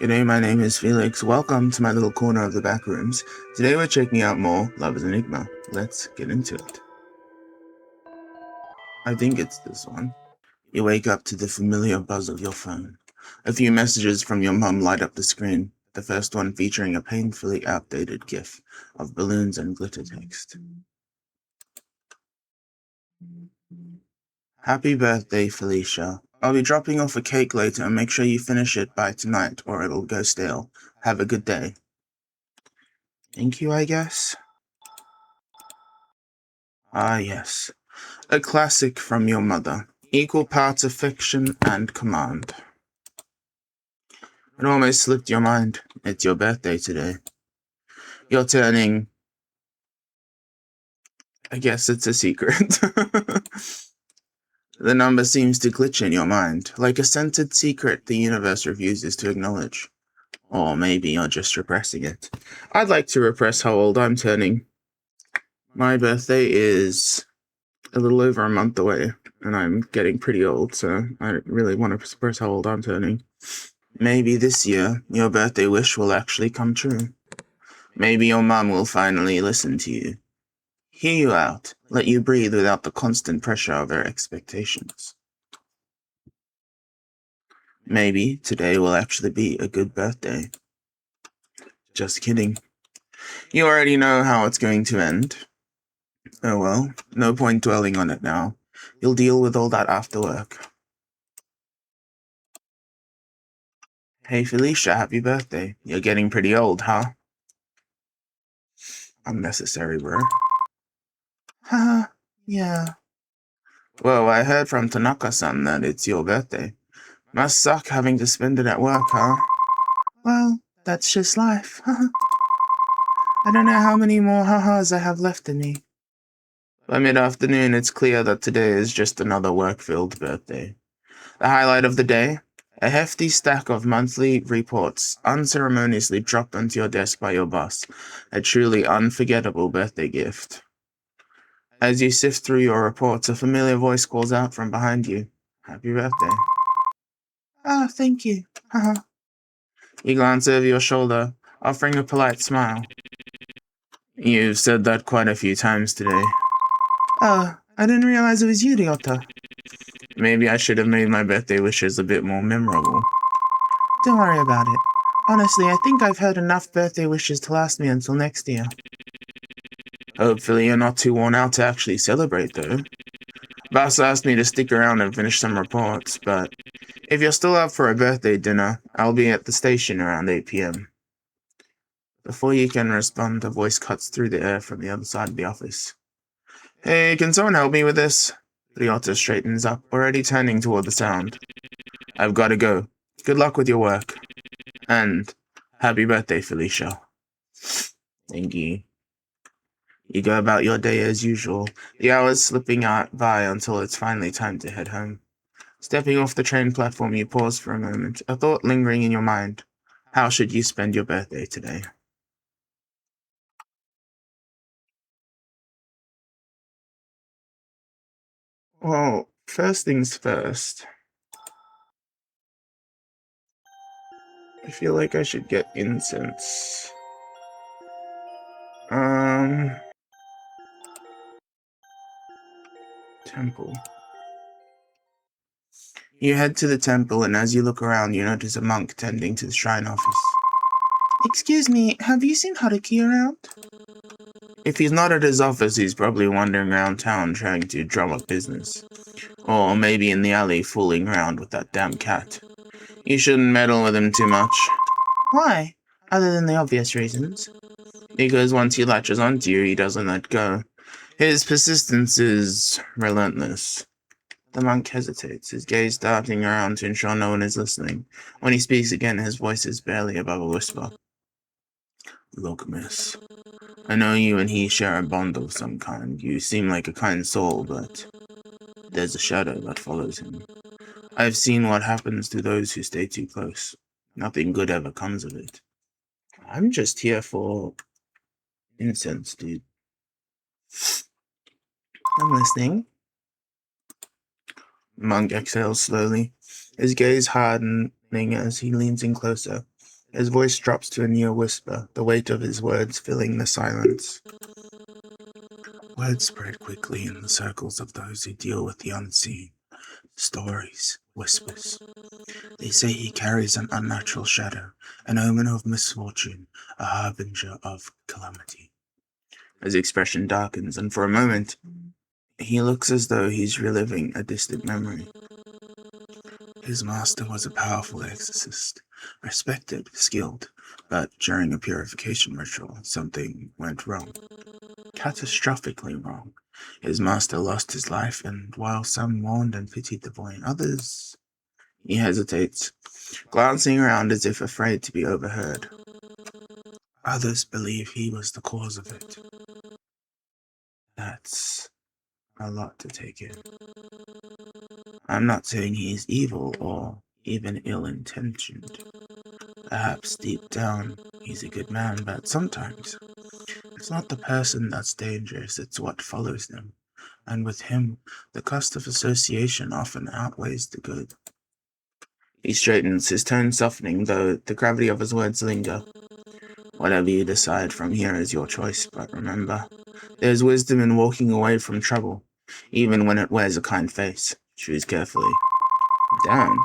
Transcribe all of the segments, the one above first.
G'day, my name is Felix. Welcome to my little corner of the back rooms. Today we're checking out more Love is Enigma. Let's get into it. I think it's this one. You wake up to the familiar buzz of your phone. A few messages from your mum light up the screen, the first one featuring a painfully outdated gif of balloons and glitter text. Happy birthday, Felicia. I'll be dropping off a cake later and make sure you finish it by tonight or it'll go stale. Have a good day. Thank you, I guess? Ah, yes. A classic from your mother. Equal parts affection and command. It almost slipped your mind. It's your birthday today. You're turning... I guess it's a secret. The number seems to glitch in your mind, like a scented secret the universe refuses to acknowledge. Or maybe you're just repressing it. I'd like to repress how old I'm turning. My birthday is a little over a month away, and I'm getting pretty old, so I really want to suppress how old I'm turning. Maybe this year, your birthday wish will actually come true. Maybe your mum will finally listen to you. Hear you out, let you breathe without the constant pressure of her expectations. Maybe today will actually be a good birthday. Just kidding. You already know how it's going to end. Oh well, no point dwelling on it now. You'll deal with all that after work. Hey Felicia, happy birthday. You're getting pretty old, huh? Unnecessary, bro. Haha, yeah. Whoa, I heard from Tanaka-san that it's your birthday. Must suck having to spend it at work, huh? Well, that's just life. I don't know how many more ha-has I have left in me. By mid-afternoon, it's clear that today is just another work-filled birthday. The highlight of the day? A hefty stack of monthly reports unceremoniously dropped onto your desk by your boss. A truly unforgettable birthday gift. As you sift through your reports, a familiar voice calls out from behind you. Happy birthday. Ah, thank you. Haha. You glance over your shoulder, offering a polite smile. You've said that quite a few times today. Oh, I didn't realize it was you, Ryota. Maybe I should have made my birthday wishes a bit more memorable. Don't worry about it. Honestly, I think I've heard enough birthday wishes to last me until next year. Hopefully you're not too worn out to actually celebrate, though. Boss asked me to stick around and finish some reports, but if you're still up for a birthday dinner, I'll be at the station around 8 p.m. Before you can respond, a voice cuts through the air from the other side of the office. Hey, can someone help me with this? Ryota straightens up, already turning toward the sound. I've got to go. Good luck with your work. And happy birthday, Felicia. Thank you. You go about your day as usual, the hours slipping by until it's finally time to head home. Stepping off the train platform, you pause for a moment, a thought lingering in your mind. How should you spend your birthday today? Well, first things first. I feel like I should get incense. Temple. You head to the temple, and as you look around, you notice a monk tending to the shrine office. Excuse me, have you seen Haruki around? If he's not at his office, he's probably wandering around town trying to drum up business. Or maybe in the alley fooling around with that damn cat. You shouldn't meddle with him too much. Why? Other than the obvious reasons. Because once he latches onto you, he doesn't let go. His persistence is relentless. The monk hesitates, his gaze darting around to ensure no one is listening. When he speaks again, his voice is barely above a whisper. Look, miss. I know you and he share a bond of some kind. You seem like a kind soul, but there's a shadow that follows him. I've seen what happens to those who stay too close. Nothing good ever comes of it. I'm just here for incense, dude. I'm listening. Monk exhales slowly, his gaze hardening as he leans in closer. His voice drops to a near whisper, the weight of his words filling the silence. Words spread quickly in the circles of those who deal with the unseen. Stories, whispers. They say he carries an unnatural shadow, an omen of misfortune, a harbinger of calamity. His expression darkens, and for a moment, he looks as though he's reliving a distant memory. His master was a powerful exorcist, respected, skilled, but during a purification ritual, something went wrong. Catastrophically wrong. His master lost his life, and while some mourned and pitied the boy, others... He hesitates, glancing around as if afraid to be overheard. Others believe he was the cause of it. That's a lot to take in. I'm not saying he is evil or even ill-intentioned. Perhaps deep down he's a good man, but sometimes it's not the person that's dangerous, it's what follows them. And with him, the cost of association often outweighs the good. He straightens, his tone softening, though the gravity of his words linger. Whatever you decide from here is your choice, but remember, there's wisdom in walking away from trouble, even when it wears a kind face. Choose carefully. Damn.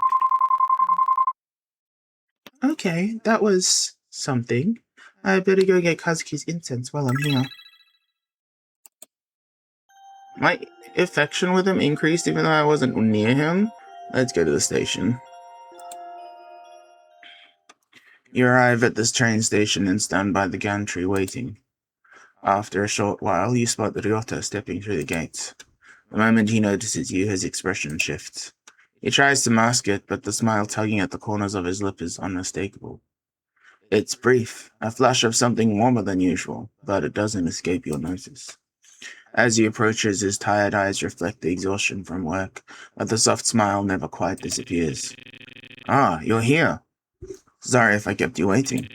Okay, that was something. I better go get Kazuki's incense while I'm here. My affection with him increased even though I wasn't near him. Let's go to the station. You arrive at this train station and stand by the gantry waiting. After a short while, you spot Ryota stepping through the gates. The moment he notices you, his expression shifts. He tries to mask it, but the smile tugging at the corners of his lip is unmistakable. It's brief, a flash of something warmer than usual, but it doesn't escape your notice. As he approaches, his tired eyes reflect the exhaustion from work, but the soft smile never quite disappears. Ah, you're here. Sorry if I kept you waiting.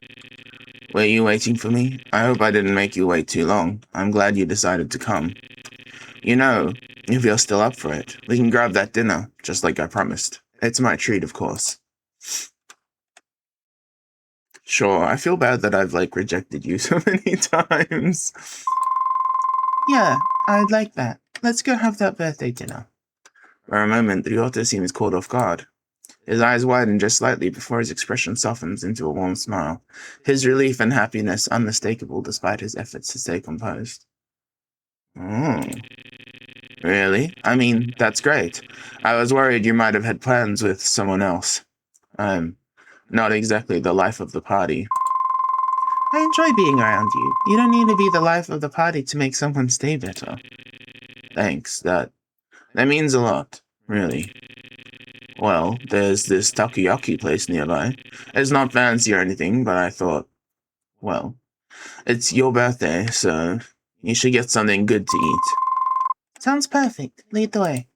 Were you waiting for me? I hope I didn't make you wait too long. I'm glad you decided to come. You know, if you're still up for it, we can grab that dinner, just like I promised. It's my treat, of course. Sure, I feel bad that I've, rejected you so many times. Yeah, I'd like that. Let's go have that birthday dinner. For a moment, Ryota seems caught off guard. His eyes widen just slightly before his expression softens into a warm smile, his relief and happiness unmistakable despite his efforts to stay composed. Oh. Really? I mean, that's great. I was worried you might have had plans with someone else. I'm not exactly the life of the party. I enjoy being around you. You don't need to be the life of the party to make someone stay better. Thanks, that means a lot, really. Well, there's this takoyaki place nearby. It's not fancy or anything, but I thought, well, it's your birthday, so you should get something good to eat. Sounds perfect. Lead the way.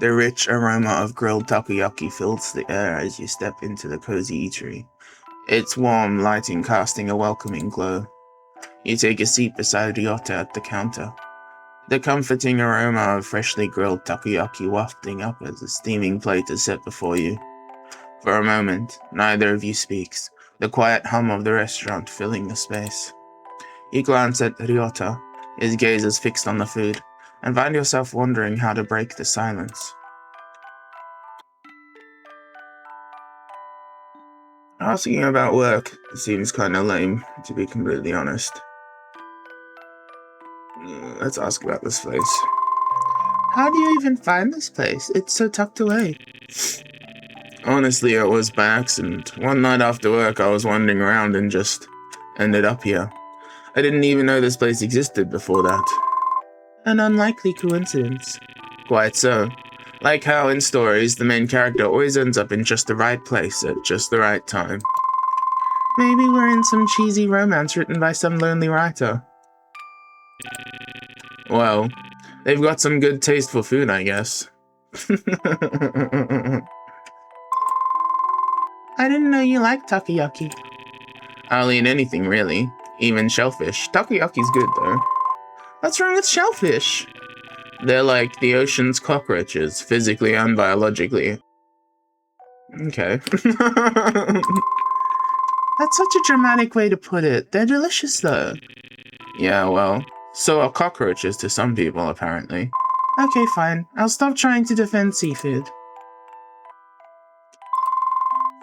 The rich aroma of grilled takoyaki fills the air as you step into the cozy eatery. Its warm lighting casting a welcoming glow. You take a seat beside Ryota at the counter. The comforting aroma of freshly grilled takoyaki wafting up as a steaming plate is set before you. For a moment, neither of you speaks, the quiet hum of the restaurant filling the space. You glance at Ryota, his gaze is fixed on the food, and find yourself wondering how to break the silence. Asking about work seems kinda lame, to be completely honest. Let's ask about this place. How do you even find this place? It's so tucked away. Honestly, it was by accident. One night after work, I was wandering around and just ended up here. I didn't even know this place existed before that. An unlikely coincidence. Quite so. Like how in stories, the main character always ends up in just the right place at just the right time. Maybe we're in some cheesy romance written by some lonely writer. Well, they've got some good taste for food, I guess. I didn't know you liked takoyaki. I'll eat anything, really. Even shellfish. Takoyaki's good, though. What's wrong with shellfish? They're like the ocean's cockroaches, physically and biologically. Okay. That's such a dramatic way to put it. They're delicious, though. Yeah, well, so are cockroaches to some people, apparently. Okay, fine. I'll stop trying to defend seafood.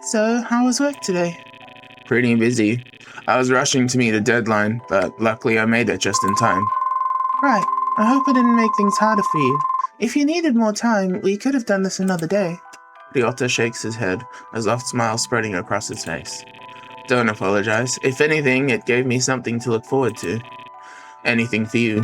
So, how was work today? Pretty busy. I was rushing to meet a deadline, but luckily I made it just in time. Right. I hope I didn't make things harder for you. If you needed more time, we could have done this another day. Ryota shakes his head, a soft smile spreading across his face. Don't apologize. If anything, it gave me something to look forward to. Anything for you.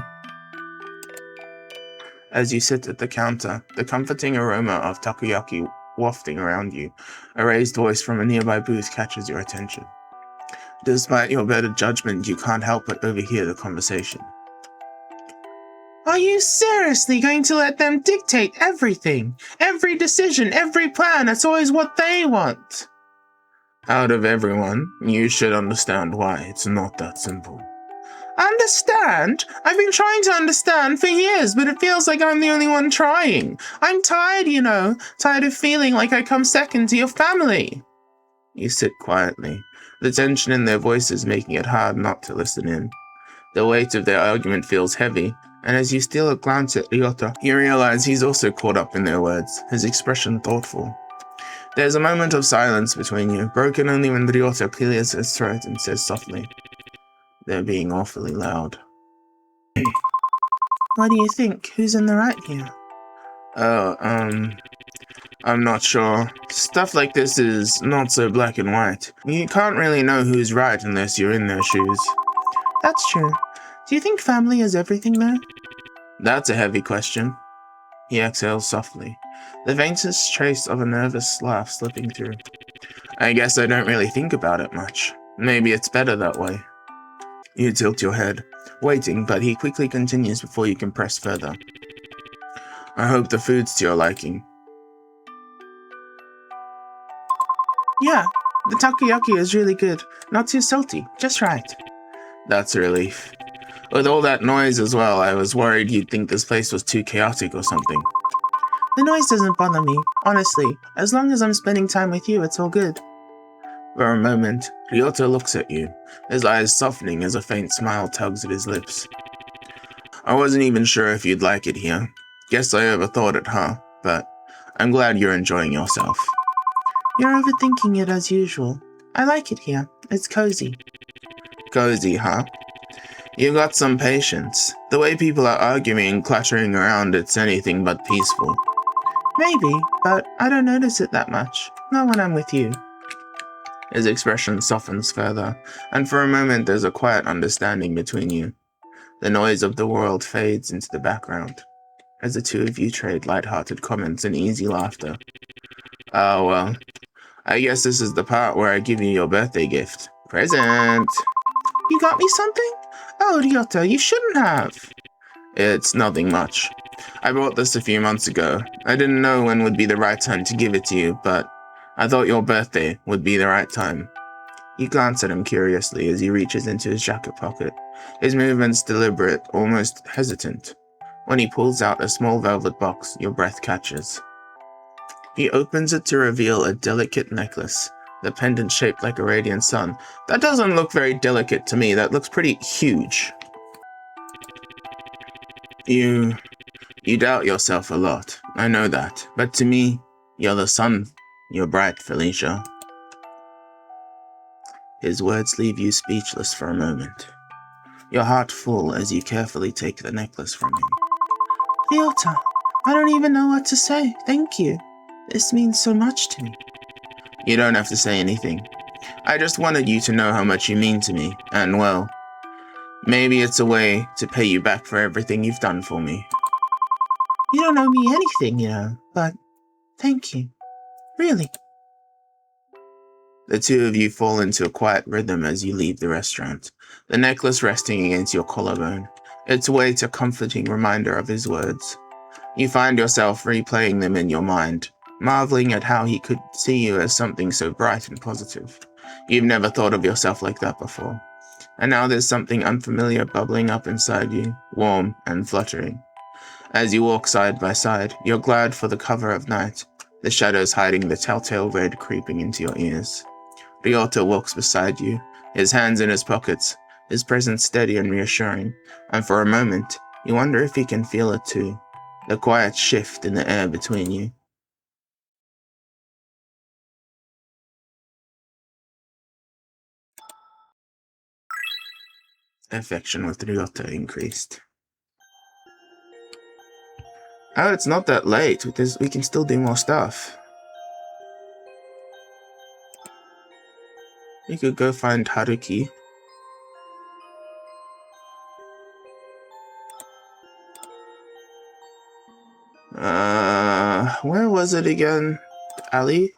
As you sit at the counter, the comforting aroma of takoyaki wafting around you, a raised voice from a nearby booth catches your attention. Despite your better judgment, you can't help but overhear the conversation. Are you seriously going to let them dictate everything? Every decision, every plan, it's always what they want. Out of everyone, you should understand why it's not that simple. Understand? I've been trying to understand for years, but it feels like I'm the only one trying. I'm tired, you know, tired of feeling like I come second to your family. You sit quietly, the tension in their voices making it hard not to listen in. The weight of their argument feels heavy, and as you steal a glance at Ryota, you realize he's also caught up in their words, his expression thoughtful. There's a moment of silence between you, broken only when Ryota clears his throat and says softly, "They're being awfully loud." What do you think? Who's in the right here? I'm not sure. Stuff like this is not so black and white. You can't really know who's right unless you're in their shoes. That's true. Do you think family is everything, though? That's a heavy question. He exhales softly, the faintest trace of a nervous laugh slipping through. I guess I don't really think about it much. Maybe it's better that way. You tilt your head, waiting, but he quickly continues before you can press further. I hope the food's to your liking. Yeah, the takoyaki is really good. Not too salty, just right. That's a relief. With all that noise as well, I was worried you'd think this place was too chaotic or something. The noise doesn't bother me, honestly. As long as I'm spending time with you, it's all good. For a moment, Ryota looks at you, his eyes softening as a faint smile tugs at his lips. I wasn't even sure if you'd like it here. Guess I overthought it, huh? But I'm glad you're enjoying yourself. You're overthinking it as usual. I like it here. It's cozy. Cozy, huh? You got some patience. The way people are arguing and clattering around, it's anything but peaceful. Maybe, but I don't notice it that much. Not when I'm with you. His expression softens further, and for a moment there's a quiet understanding between you. The noise of the world fades into the background, as the two of you trade light-hearted comments and easy laughter. Oh well, I guess this is the part where I give you your birthday gift. Present! You got me something? Oh, Ryota, you shouldn't have. It's nothing much. I bought this a few months ago. I didn't know when would be the right time to give it to you, but I thought your birthday would be the right time. You glance at him curiously as he reaches into his jacket pocket, his movements deliberate, almost hesitant. When he pulls out a small velvet box, your breath catches. He opens it to reveal a delicate necklace, the pendant shaped like a radiant sun. That doesn't look very delicate to me, that looks pretty huge. You doubt yourself a lot, I know that, but to me, you're the sun. You're bright, Felicia. His words leave you speechless for a moment, your heart full as you carefully take the necklace from him. Ryota, I don't even know what to say. Thank you. This means so much to me. You don't have to say anything. I just wanted you to know how much you mean to me, and well, maybe it's a way to pay you back for everything you've done for me. You don't owe me anything, you know, but thank you. Really. The two of you fall into a quiet rhythm as you leave the restaurant, the necklace resting against your collarbone, its weight a comforting reminder of his words. You find yourself replaying them in your mind, marveling at how he could see you as something so bright and positive. You've never thought of yourself like that before, and now there's something unfamiliar bubbling up inside you, warm and fluttering. As you walk side by side, you're glad for the cover of night, the shadows hiding the telltale red creeping into your ears. Ryota walks beside you, his hands in his pockets, his presence steady and reassuring, and for a moment, you wonder if he can feel it too, the quiet shift in the air between you. Affection with Ryota increased. Oh, it's not that late. We can still do more stuff. We could go find Haruki. Where was it again? Ali?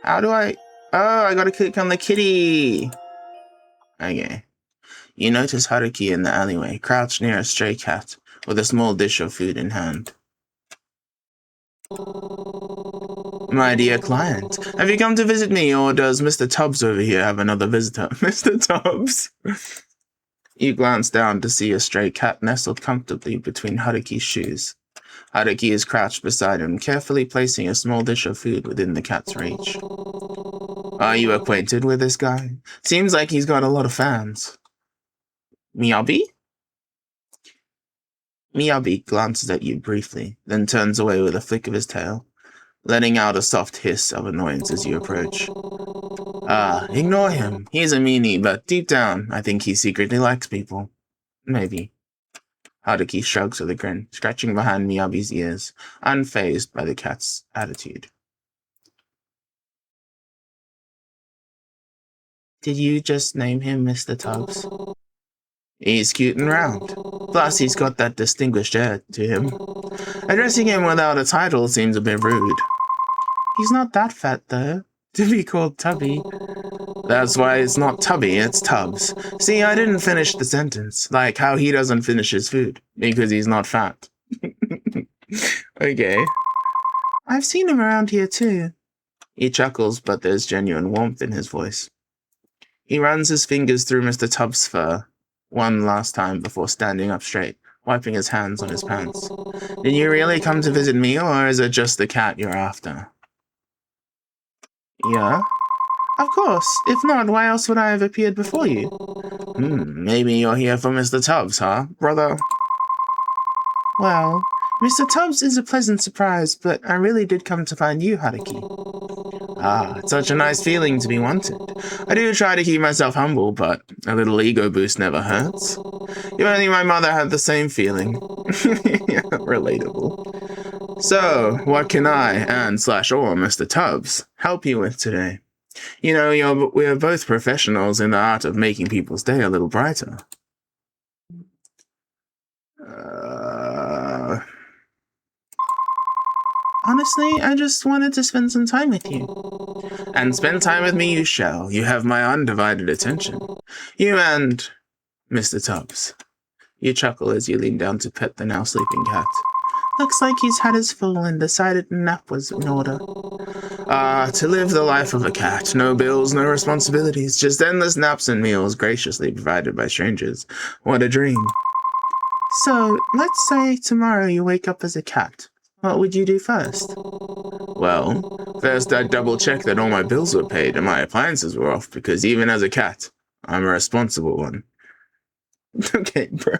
How do I... Oh, I gotta click on the kitty! Okay. You notice Haruki in the alleyway, crouched near a stray cat, with a small dish of food in hand. My dear client, have you come to visit me, or does Mr. Tubbs over here have another visitor? Mr. Tubbs! You glance down to see a stray cat nestled comfortably between Haruki's shoes. Haruki is crouched beside him, carefully placing a small dish of food within the cat's reach. Are you acquainted with this guy? Seems like he's got a lot of fans. Miyabi? Miyabi glances at you briefly, then turns away with a flick of his tail, letting out a soft hiss of annoyance as you approach. Ah, ignore him. He's a meanie, but deep down, I think he secretly likes people. Maybe. Haruki shrugs with a grin, scratching behind Miyabi's ears, unfazed by the cat's attitude. Did you just name him Mr. Tubbs? He's cute and round. Plus, he's got that distinguished air to him. Addressing him without a title seems a bit rude. He's not that fat, though, to be called Tubby. That's why it's not Tubby, it's Tubbs. See, I didn't finish the sentence, like how he doesn't finish his food, because he's not fat. Okay. I've seen him around here, too. He chuckles, but there's genuine warmth in his voice. He runs his fingers through Mr. Tubbs' fur, one last time before standing up straight, wiping his hands on his pants. Did you really come to visit me, or is it just the cat you're after? Yeah? Of course. If not, why else would I have appeared before you? Maybe you're here for Mr. Tubbs, huh, brother? Well, Mr. Tubbs is a pleasant surprise, but I really did come to find you, Haruki. Ah, it's such a nice feeling to be wanted. I do try to keep myself humble, but a little ego boost never hurts. If only my mother had the same feeling. Relatable. So, what can I, and/or Mr. Tubbs, help you with today? You know, we're both professionals in the art of making people's day a little brighter. Honestly, I just wanted to spend some time with you. And spend time with me you shall. You have my undivided attention. You and Mr. Tubbs. You chuckle as you lean down to pet the now sleeping cat. Looks like he's had his full and decided a nap was in order. Ah, to live the life of a cat. No bills, no responsibilities, just endless naps and meals graciously provided by strangers. What a dream. So, let's say tomorrow you wake up as a cat. What would you do first? Well, first I'd double-check that all my bills were paid and my appliances were off, because even as a cat, I'm a responsible one. Okay, bro.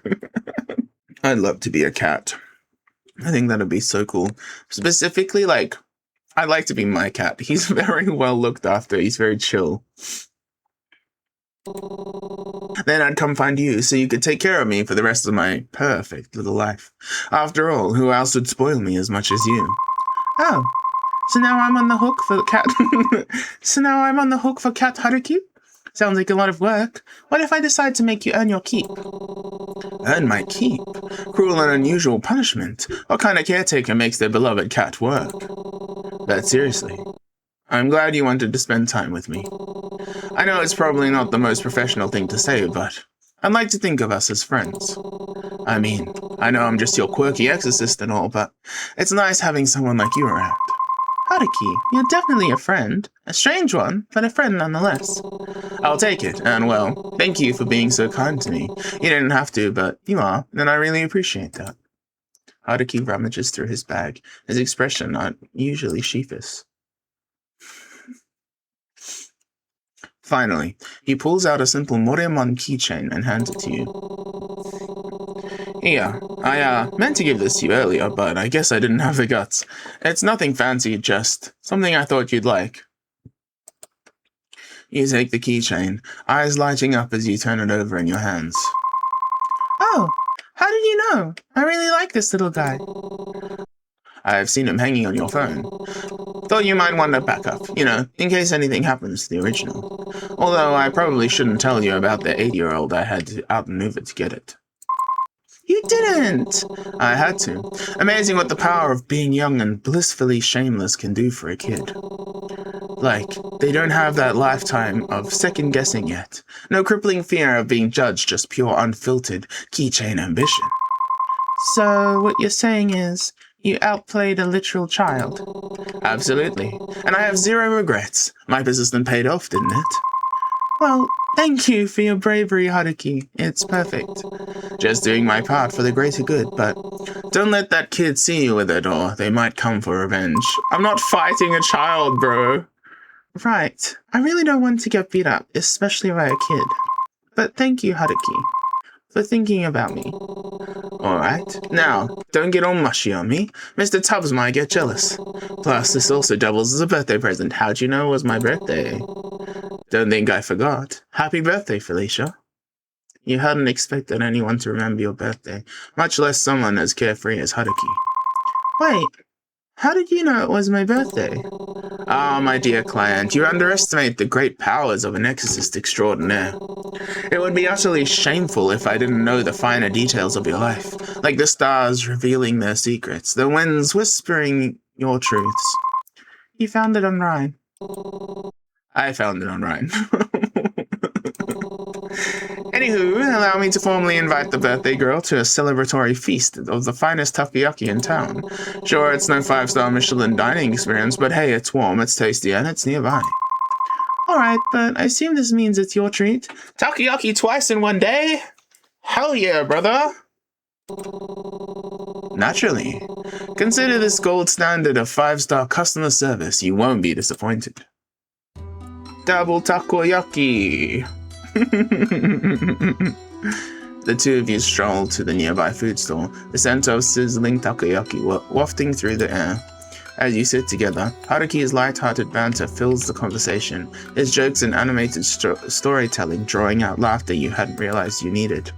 I'd love to be a cat. I think that'd be so cool. Specifically, I'd like to be my cat. He's very well looked after. He's very chill. Then I'd come find you so you could take care of me for the rest of my perfect little life. After all, who else would spoil me as much as you? Oh, so now I'm on the hook for cat... Cat Haruki? Sounds like a lot of work. What if I decide to make you earn your keep? Earn my keep? Cruel and unusual punishment. What kind of caretaker makes their beloved cat work? But seriously, I'm glad you wanted to spend time with me. I know it's probably not the most professional thing to say, but I'd like to think of us as friends. I mean, I know I'm just your quirky exorcist and all, but it's nice having someone like you around. Haruki, you're definitely a friend. A strange one, but a friend nonetheless. I'll take it, and well, thank you for being so kind to me. You didn't have to, but you are, and I really appreciate that. Haruki rummages through his bag, his expression not usually sheepish. Finally, he pulls out a simple Moremon keychain and hands it to you. Here, I meant to give this to you earlier, but I guess I didn't have the guts. It's nothing fancy, just something I thought you'd like. You take the keychain, eyes lighting up as you turn it over in your hands. Oh, how did you know? I really like this little guy. I've seen him hanging on your phone. Thought you might want a backup, in case anything happens to the original. Although I probably shouldn't tell you about the 80-year-old I had to outmaneuver to get it. You didn't! I had to. Amazing what the power of being young and blissfully shameless can do for a kid. Like, they don't have that lifetime of second-guessing yet. No crippling fear of being judged, just pure unfiltered keychain ambition. So, what you're saying is, you outplayed a literal child? Absolutely. And I have zero regrets. My persistence paid off, didn't it? Well, thank you for your bravery, Haruki. It's perfect. Just doing my part for the greater good, but don't let that kid see you with it, or they might come for revenge. I'm not fighting a child, bro. Right. I really don't want to get beat up, especially by a kid. But thank you, Haruki, for thinking about me. Alright, now, don't get all mushy on me. Mr. Tubbs might get jealous. Plus, this also doubles as a birthday present. How'd you know it was my birthday? Don't think I forgot. Happy birthday, Felicia. You hadn't expected anyone to remember your birthday, much less someone as carefree as Haruki. Wait, how did you know it was my birthday? Ah, my dear client, you underestimate the great powers of an exorcist extraordinaire. It would be utterly shameful if I didn't know the finer details of your life, like the stars revealing their secrets, the winds whispering your truths. You found it on Rhine. I found it on Rhine. Anywho, allow me to formally invite the birthday girl to a celebratory feast of the finest takoyaki in town. Sure, it's no 5-star Michelin dining experience, but hey, it's warm, it's tasty, and it's nearby. Alright, but I assume this means it's your treat. Takoyaki twice in one day? Hell yeah, brother! Naturally. Consider this gold standard of 5-star customer service. You won't be disappointed. Double takoyaki! The two of you stroll to the nearby food stall, the scent of sizzling takoyaki wafting through the air. As you sit together, Haruki's light-hearted banter fills the conversation, his jokes and animated storytelling drawing out laughter you hadn't realized you needed.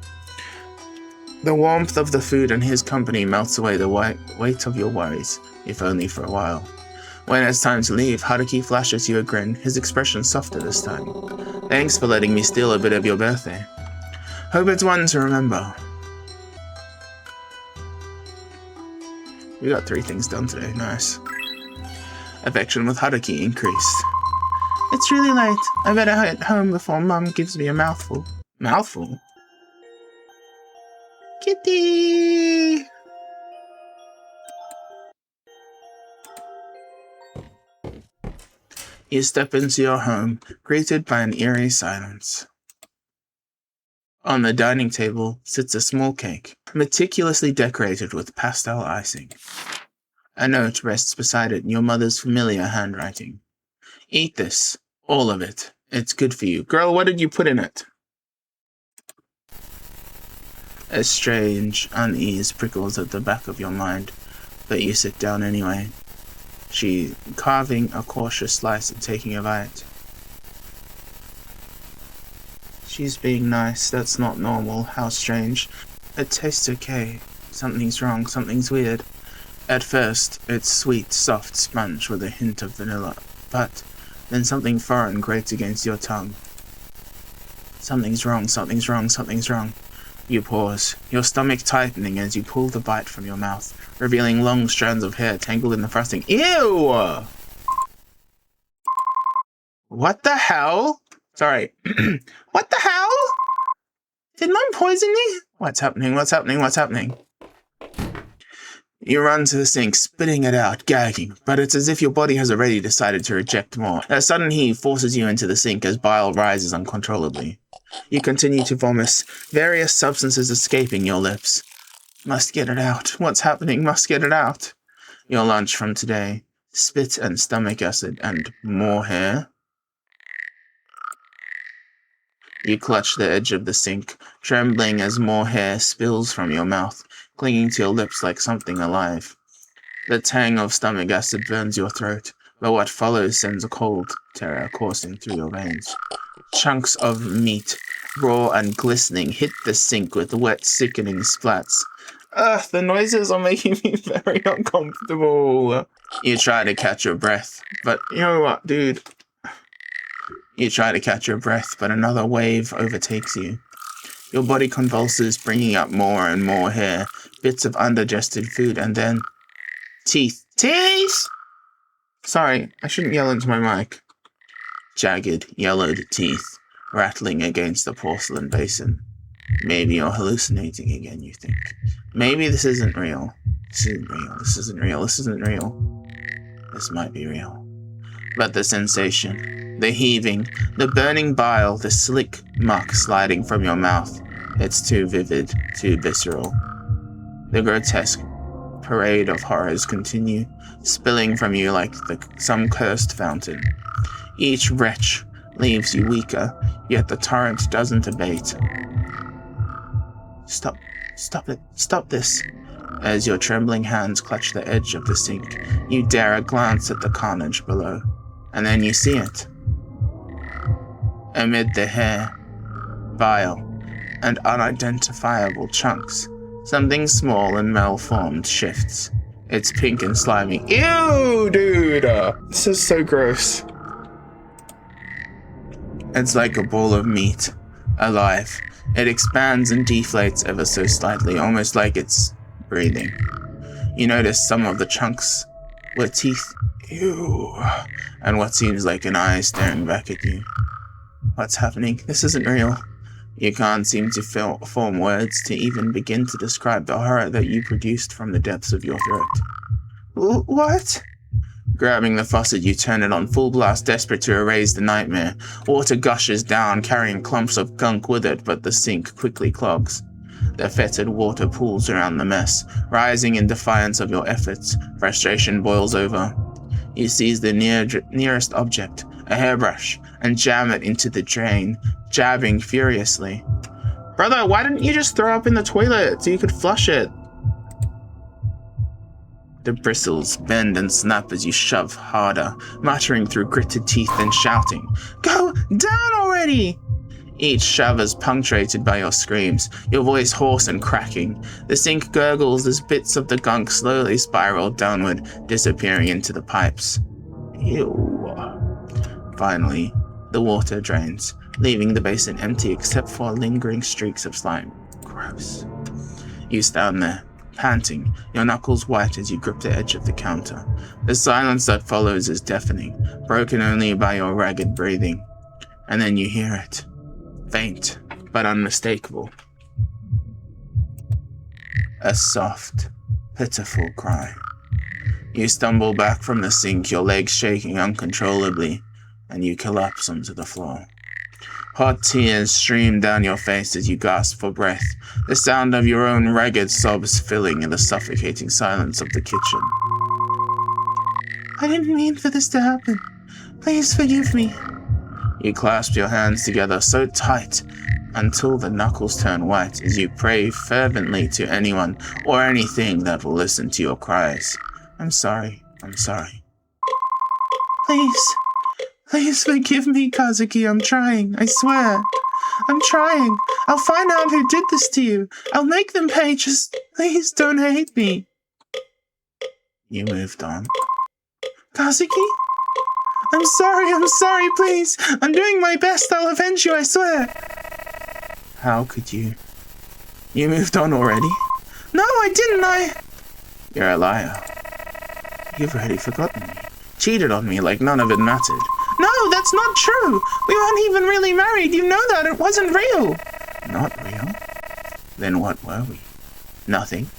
The warmth of the food and his company melts away the weight of your worries, if only for a while. When it's time to leave, Haruki flashes you a grin, his expression softer this time. Thanks for letting me steal a bit of your birthday. Hope it's one to remember. We got 3 things done today, nice. Affection with Haruki increased. It's really late. I better head home before Mum gives me a mouthful. Mouthful? Kitty! You step into your home, greeted by an eerie silence. On the dining table sits a small cake, meticulously decorated with pastel icing. A note rests beside it in your mother's familiar handwriting. Eat this, all of it. It's good for you. Girl, what did you put in it? A strange unease prickles at the back of your mind, but you sit down anyway. She carving a cautious slice and taking a bite. She's being nice, that's not normal, how strange. It tastes okay. Something's wrong, something's weird. At first, it's sweet, soft sponge with a hint of vanilla, but then something foreign grates against your tongue. Something's wrong, something's wrong, something's wrong. You pause, your stomach tightening as you pull the bite from your mouth, revealing long strands of hair tangled in the frosting. Ew! What the hell? Sorry. What the hell? Did Mom poison me? What's happening? What's happening? What's happening? You run to the sink, spitting it out, gagging, but it's as if your body has already decided to reject more. A sudden heave forces you into the sink as bile rises uncontrollably. You continue to vomit, various substances escaping your lips. Must get it out. What's happening? Must get it out. Your lunch from today. Spit and stomach acid and more hair. You clutch the edge of the sink, trembling as more hair spills from your mouth, clinging to your lips like something alive. The tang of stomach acid burns your throat, but what follows sends a cold terror coursing through your veins. Chunks of meat, raw and glistening, hit the sink with wet, sickening splats. Ugh, the noises are making me very uncomfortable. You try to catch your breath, but you know what, dude? You try to catch your breath, but another wave overtakes you. Your body convulses, bringing up more and more hair, bits of undigested food, and then... Teeth. Teeth! Sorry, I shouldn't yell into my mic. Jagged, yellowed teeth, rattling against the porcelain basin. Maybe you're hallucinating again, you think. Maybe this isn't real. This isn't real. This isn't real. This isn't real. This might be real. But the sensation, the heaving, the burning bile, the slick muck sliding from your mouth, it's too vivid, too visceral. The grotesque parade of horrors continue, spilling from you like some cursed fountain. Each retch leaves you weaker, yet the torrent doesn't abate. Stop it, stop this. As your trembling hands clutch the edge of the sink, you dare a glance at the carnage below. And then you see it. Amid the hair, bile, and unidentifiable chunks, something small and malformed shifts. It's pink and slimy. Ew, dude! This is so gross. It's like a ball of meat, alive. It expands and deflates ever so slightly, almost like it's breathing. You notice some of the chunks were teeth. Ew. And what seems like an eye staring back at you. What's happening? This isn't real. You can't seem to form words to even begin to describe the horror that you produced from the depths of your throat. What? Grabbing the faucet, you turn it on full blast, desperate to erase the nightmare. Water gushes down, carrying clumps of gunk with it, but the sink quickly clogs. The fetid water pools around the mess, rising in defiance of your efforts. Frustration boils over. You seize the nearest object, a hairbrush, and jam it into the drain, jabbing furiously. Brother, why didn't you just throw up in the toilet so you could flush it? The bristles bend and snap as you shove harder, muttering through gritted teeth and shouting, "Go down already!" Each shove is punctuated by your screams, your voice hoarse and cracking. The sink gurgles as bits of the gunk slowly spiral downward, disappearing into the pipes. Ew. Finally, the water drains, leaving the basin empty except for lingering streaks of slime. Gross. You stand there, panting, your knuckles white as you grip the edge of the counter. The silence that follows is deafening, broken only by your ragged breathing. And then you hear it. Faint, but unmistakable. A soft, pitiful cry. You stumble back from the sink, your legs shaking uncontrollably, and you collapse onto the floor. Hot tears stream down your face as you gasp for breath, the sound of your own ragged sobs filling in the suffocating silence of the kitchen. I didn't mean for this to happen. Please forgive me. You clasp your hands together so tight until the knuckles turn white as you pray fervently to anyone or anything that will listen to your cries. I'm sorry. Please forgive me, Kazuki. I'm trying. I swear. I'm trying. I'll find out who did this to you. I'll make them pay. Just please don't hate me. You moved on. Kazuki? I'm sorry, please. I'm doing my best. I'll avenge you, I swear. How could you? You moved on already? No, I didn't. You're a liar. You've already forgotten me. Cheated on me like none of it mattered. No, that's not true. We weren't even really married. You know that. It wasn't real. Not real? Then what were we? Nothing.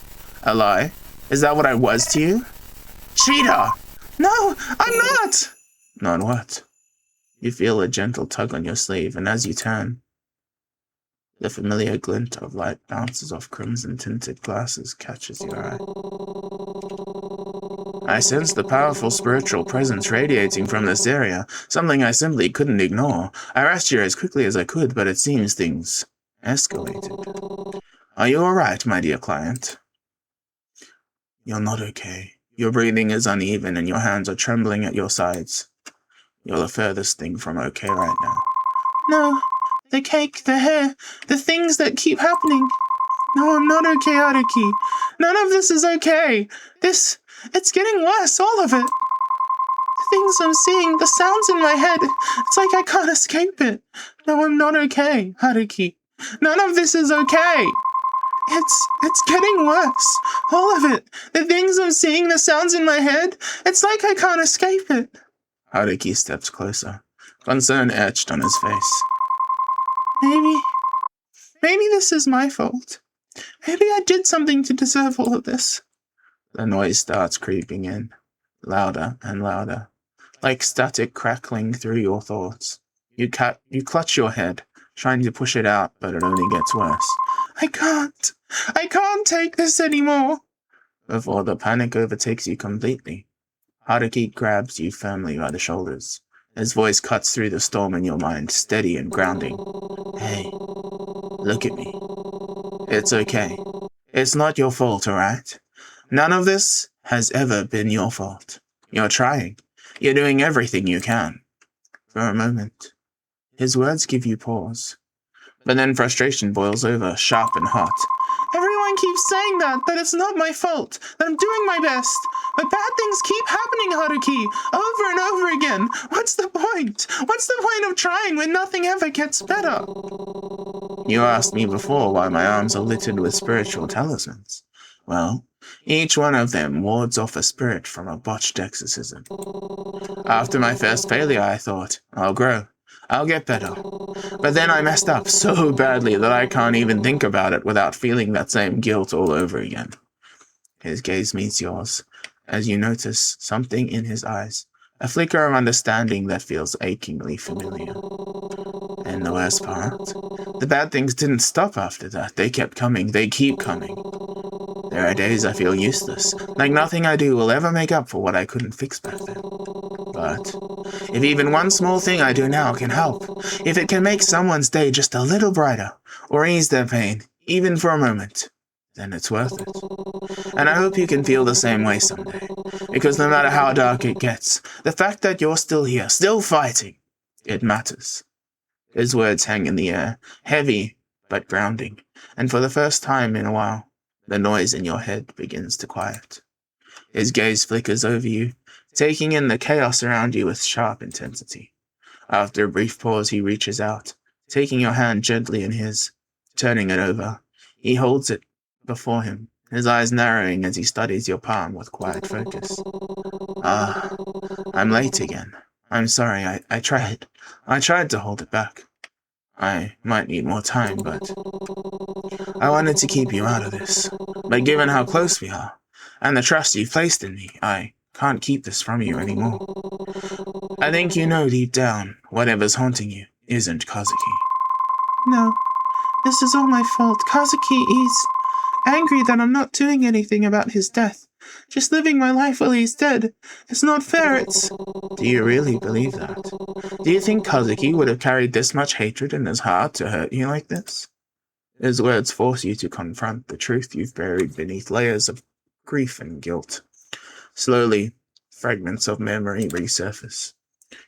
A lie? Is that what I was to you? Cheater! No, I'm not! Not what? You feel a gentle tug on your sleeve, and as you turn, The familiar glint of light bounces off crimson-tinted glasses catches your eye. I sense the powerful spiritual presence radiating from this area, something I simply couldn't ignore. I rushed here as quickly as I could, but it seems things escalated. Are you all right, my dear client? You're not okay. Your breathing is uneven and your hands are trembling at your sides. You're the furthest thing from okay right now. No, the cake, the hair, the things that keep happening. No, I'm not okay, Haruki. None of this is okay. It's getting worse, all of it. The things I'm seeing, the sounds in my head, it's like I can't escape it. No, I'm not okay, Haruki. None of this is okay. It's getting worse. All of it. The things I'm seeing, the sounds in my head, it's like I can't escape it. Haruki steps closer, concern etched on his face. Maybe this is my fault. Maybe I did something to deserve all of this. The noise starts creeping in, louder and louder, like static crackling through your thoughts. You clutch your head, trying to push it out, but it only gets worse. I can't take this anymore. Before the panic overtakes you completely, Haruki grabs you firmly by the shoulders. His voice cuts through the storm in your mind, steady and grounding. Hey, look at me. It's okay. It's not your fault, alright? None of this has ever been your fault. You're trying. You're doing everything you can. For a moment, his words give you pause. But then frustration boils over, sharp and hot. Everyone keeps saying that it's not my fault, that I'm doing my best. But bad things keep happening, Haruki, over and over again. What's the point? What's the point of trying when nothing ever gets better? You asked me before why my arms are littered with spiritual talismans. Well, each one of them wards off a spirit from a botched exorcism. After my first failure, I thought, I'll grow. I'll get better. But then I messed up so badly that I can't even think about it without feeling that same guilt all over again. His gaze meets yours, as you notice something in his eyes, a flicker of understanding that feels achingly familiar. And the worst part, the bad things didn't stop after that. They kept coming. They keep coming. There are days I feel useless, like nothing I do will ever make up for what I couldn't fix back then. But if even one small thing I do now can help, if it can make someone's day just a little brighter, or ease their pain, even for a moment, then it's worth it. And I hope you can feel the same way someday, because no matter how dark it gets, the fact that you're still here, still fighting, it matters. His words hang in the air, heavy but grounding, and for the first time in a while, the noise in your head begins to quiet. His gaze flickers over you, taking in the chaos around you with sharp intensity. After a brief pause, he reaches out, taking your hand gently in his, turning it over. He holds it before him, his eyes narrowing as he studies your palm with quiet focus. Ah, I'm late again. I'm sorry, I tried. I tried to hold it back. I might need more time, but I wanted to keep you out of this. But given how close we are, and the trust you've placed in me, I can't keep this from you anymore. I think you know deep down, whatever's haunting you isn't Kazuki. No, this is all my fault. Kazuki is angry that I'm not doing anything about his death. Just living my life while he's dead. It's not fair, Do you really believe that? Do you think Kazuki would have carried this much hatred in his heart to hurt you like this? His words force you to confront the truth you've buried beneath layers of grief and guilt. Slowly, fragments of memory resurface.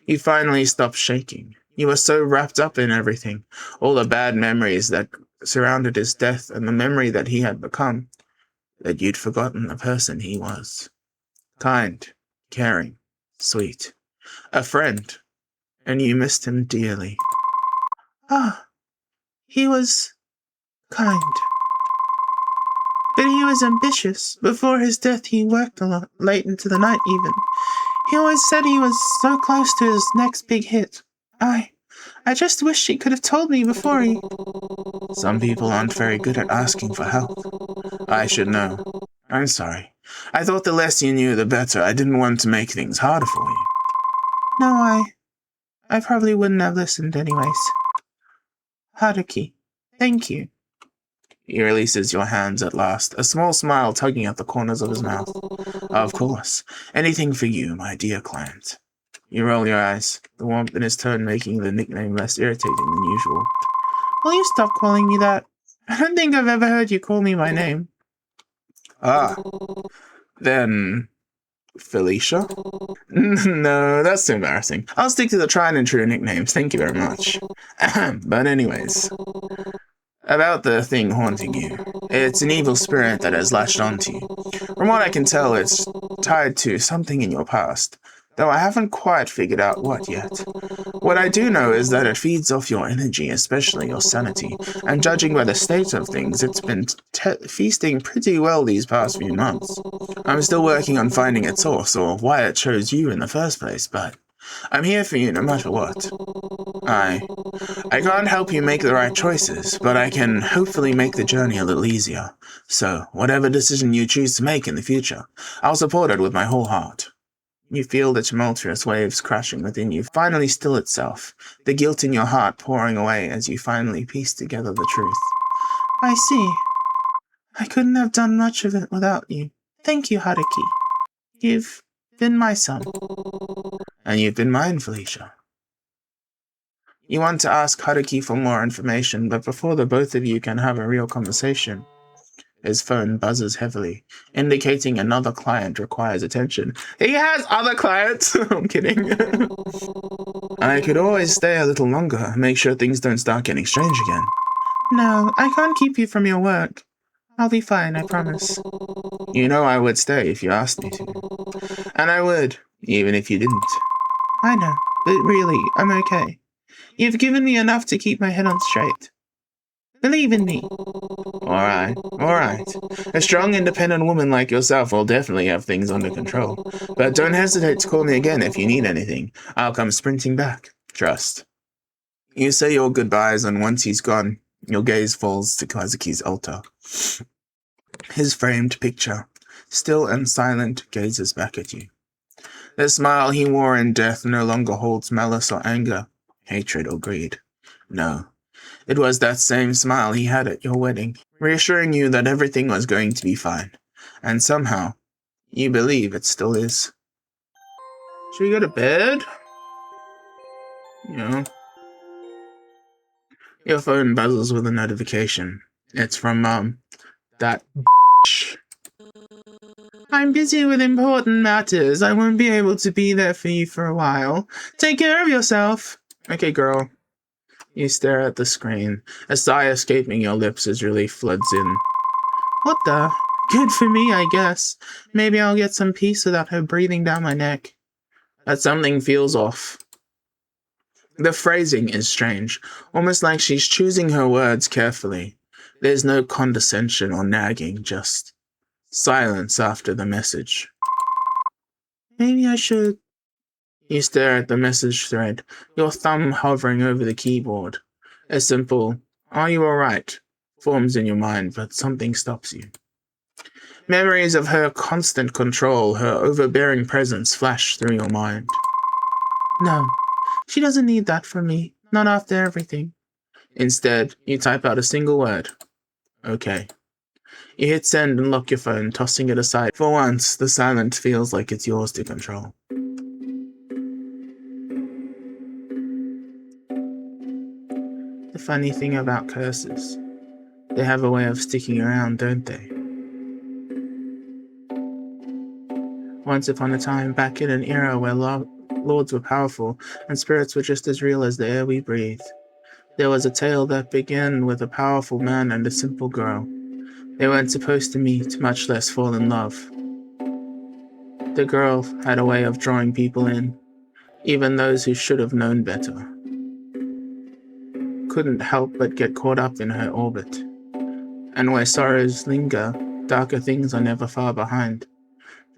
You finally stop shaking. You were so wrapped up in everything, all the bad memories that surrounded his death and the memory that he had become, that you'd forgotten the person he was. Kind, caring, sweet, a friend, and you missed him dearly. He was kind. But he was ambitious. Before his death, he worked a lot, late into the night even. He always said he was so close to his next big hit. I just wish he could have told me before he... Some people aren't very good at asking for help. I should know. I'm sorry. I thought the less you knew, the better. I didn't want to make things harder for you. No, I probably wouldn't have listened anyways. Haruki, Thank you. He releases your hands at last, a small smile tugging at the corners of his mouth. Of course. Anything for you, my dear client. You roll your eyes, the warmth in his tone making the nickname less irritating than usual. Will you stop calling me that? I don't think I've ever heard you call me by name. Ah. Then... Felicia? No, that's too embarrassing. I'll stick to the tried and true nicknames, thank you very much. But anyways... About the thing haunting you. It's an evil spirit that has latched onto you. From what I can tell, it's tied to something in your past, though I haven't quite figured out what yet. What I do know is that it feeds off your energy, especially your sanity, and judging by the state of things, it's been feasting pretty well these past few months. I'm still working on finding its source, or why it chose you in the first place, but I'm here for you no matter what. I can't help you make the right choices, but I can hopefully make the journey a little easier. So, whatever decision you choose to make in the future, I'll support it with my whole heart. You feel the tumultuous waves crashing within you finally still itself, the guilt in your heart pouring away as you finally piece together the truth. I see. I couldn't have done much of it without you. Thank you, Haruki. You've been my son. And you've been mine, Felicia. You want to ask Haruki for more information, but before the both of you can have a real conversation, his phone buzzes heavily, indicating another client requires attention. He has other clients! I'm kidding. I could always stay a little longer, make sure things don't start getting strange again. No, I can't keep you from your work. I'll be fine, I promise. You know I would stay if you asked me to. And I would, even if you didn't. I know, but really, I'm okay. You've given me enough to keep my head on straight. Believe in me. Alright. A strong, independent woman like yourself will definitely have things under control. But don't hesitate to call me again if you need anything. I'll come sprinting back. Trust. You say your goodbyes, and once he's gone, your gaze falls to Kazuki's altar. His framed picture, still and silent, gazes back at you. The smile he wore in death no longer holds malice or anger, hatred or greed. No, it was that same smile he had at your wedding, reassuring you that everything was going to be fine. And somehow, you believe it still is. Should we go to bed? You know. Your phone buzzes with a notification. It's from that bitch. I'm busy with important matters. I won't be able to be there for you for a while. Take care of yourself. Okay, girl. You stare at the screen, a sigh escaping your lips as relief floods in. What the? Good for me, I guess. Maybe I'll get some peace without her breathing down my neck. But something feels off. The phrasing is strange, almost like she's choosing her words carefully. There's no condescension or nagging, just silence after the message. Maybe I should... You stare at the message thread, your thumb hovering over the keyboard. A simple, "Are you alright?" forms in your mind, but something stops you. Memories of her constant control, her overbearing presence flash through your mind. No, she doesn't need that from me, not after everything. Instead, you type out a single word. Okay. You hit send and lock your phone, tossing it aside. For once, the silence feels like it's yours to control. The funny thing about curses, they have a way of sticking around, don't they? Once upon a time, back in an era where lords were powerful and spirits were just as real as the air we breathe, there was a tale that began with a powerful man and a simple girl. They weren't supposed to meet, much less fall in love. The girl had a way of drawing people in, even those who should have known better. Couldn't help but get caught up in her orbit. And where sorrows linger, darker things are never far behind.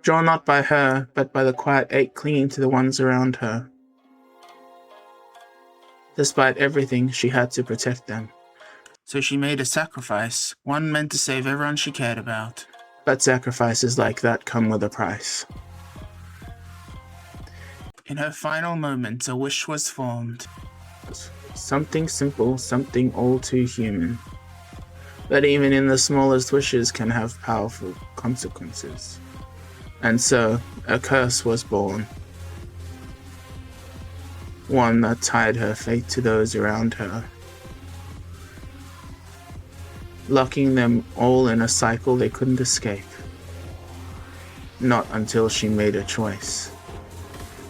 Drawn not by her, but by the quiet ache clinging to the ones around her. Despite everything, she had to protect them. So she made a sacrifice, one meant to save everyone she cared about. But sacrifices like that come with a price. In her final moments, a wish was formed. Something simple, something all too human. But even in the smallest wishes can have powerful consequences. And so, a curse was born. One that tied her fate to those around her, locking them all in a cycle they couldn't escape. Not until she made a choice.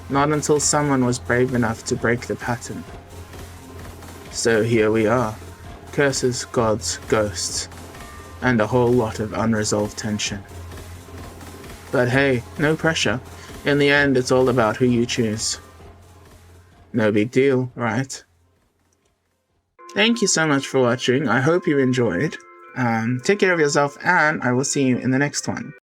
Not until someone was brave enough to break the pattern. So here we are. Curses, gods, ghosts, and a whole lot of unresolved tension. But hey, no pressure. In the end, it's all about who you choose. No big deal, right? Thank you so much for watching. I hope you enjoyed. Take care of yourself, and I will see you in the next one.